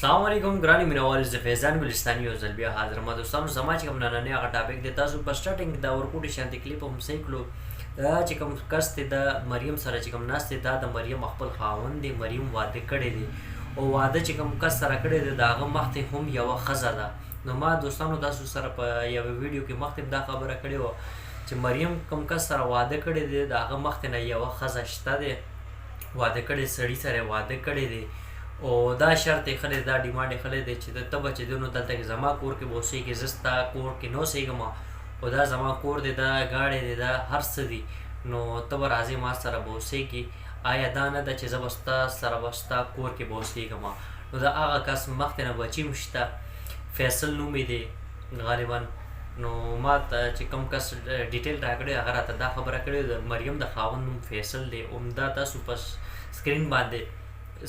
السلام علیکم ګراني مینوال زه فیضان ګلستاني یو ځل بیا حاضر ما دوستانو زما چې کوم نننی هغه ټاپک دی تاسو په سټارټینګ دا ورکوټي شانتي کلیپ هم صحیح کړو دا چې کوم کس دی د مریم سره چې کوم ناست دی دا د مریم خپل خاوند دی مریم واده کړی دی او واده چې کوم کس سره کړی دی د هغه مخکې هم یوه ښځه ده نو ما دوستانو تاسو سره په یوه ویډیو کې مخکې دا خبره کړې وه چې مریم کوم کس سره واده کړی دی د هغه مخکې نه یوه ښځه شته دی واده کړی سړي سره واده کړی دی او دا شرط یې خلی دا ډیمانډ یې خلی دی چې ته به چې دی نو دلته کې زما کور کې به اوسېږي زه ستا کور کې نه اوسېږم او دا زما کور دی دا ګاډی دی دا هر څه دي نو ته به راځې ما سره به اوسېږي آیا دا نه ده چې زه به ستا سره به ستا کور کې به اوسېږم نو د هغه کس مخکې نه بچي هم شته فیصل نوم یې دی غالبا نو ما ته چې کوم کس ډیټیل راکړی هغه راته دا خبره کړې د مریم د خاوند نوم فیصل دی همدا تاسو په سکرین باندې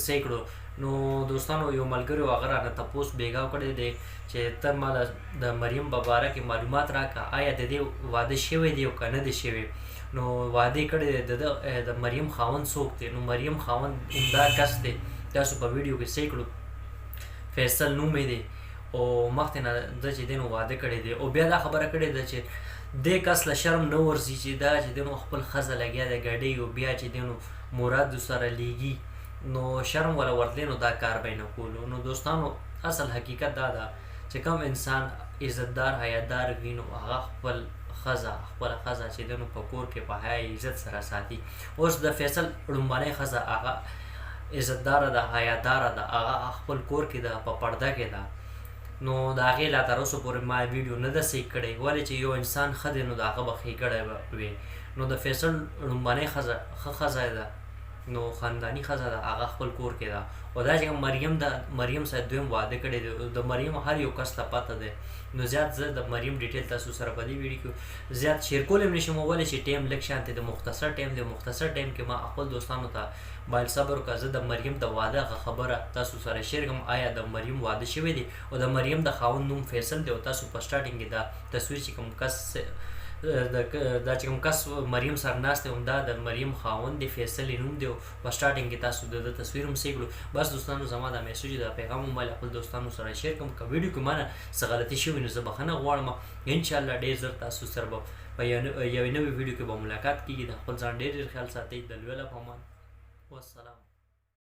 صحیح کړو نو دوستانو یو ملګري هغه رانه تپوس بیګاو کړی دی چې ته ما د مریم په باره کې معلومات راکړه آیا د دې واده شوی دی او که نه دی شوی نو واده یې کړی دی د مریم خاوند څوک دی نو مریم خاوند همدا کس دی تاسو په ویډیو کې صحیح کړو فیصل نوم یې دی او مخکې نه ده چې دی نو واده کړی دی او بیا دا خبره کړې ده چې دې کس له شرم نه ورځي چې دا چې دی نو خپل ښځه لګیا دی ګډۍ او بیا چې دی نو مراد سره لیږي نو شرم ولا ورتلی نو دا کار به یې نه کولو نو دوستانو اصل حقیقت دا ده چې کوم انسان عزتدار حیادار وي نو هغه خپل خپله ښځه چې دی نو په کور کې په حیا عزت سره ساتي اوس د فیصل لومبنۍ ښځه هغه عزتداره ده حیاداره ده هغه خپل کور کې ده په پرده کې ده نو د هغې لا تر اوسه پورې ما ویډیو نه ده صحیح کړی ولې چې یو انسان ښه دی نو د هغه به ښېګړی وي نو د فیصل لومبنۍ ښځه ښه ښځه ده نو خانداني ښځه ده هغه خپل کور کې ده او دا چې مریم ده مریم سره دویم واده کړی دی د مریم هر یو کس ته پته دی نو زیات زه د مریم ډیټیل تاسو سره په دې ویډیو کې زیات شیر کولی هم نشم ولې چې ټایم لږ شانتې د مختصر ټایم دی مختصر ټایم کې ما خپل دوستانو ته باید صبر وکړه زه د مریم د واده هغه خبره تاسو سره شیر کړم آیا د مریم واده شوی دی او د مریم د خاوند نوم فیصل دی او تاسو په سټارټینګ کې دا تصویر چې کوم کس دا چې کوم کس مریم سره ناست دی همدا د مریم خاوند دی فیصل یې نوم دی او په سټارټینګ کې تاسو د تصویر هم صحیح کړو بس دوستانو زما دا میسج دا پیغام هم باید خپل دوستانو سره شیر کړم که ویډیو کې مانه څه غلطي شوي نو زه بخښنه غواړم انشاءالله ډېر زر تاسو سره به په یوې نوې ویډیو کې به ملاقات کېږي د خپل ځان ډېر ډېر خیال ساتئ د لوی الله په امان والسلام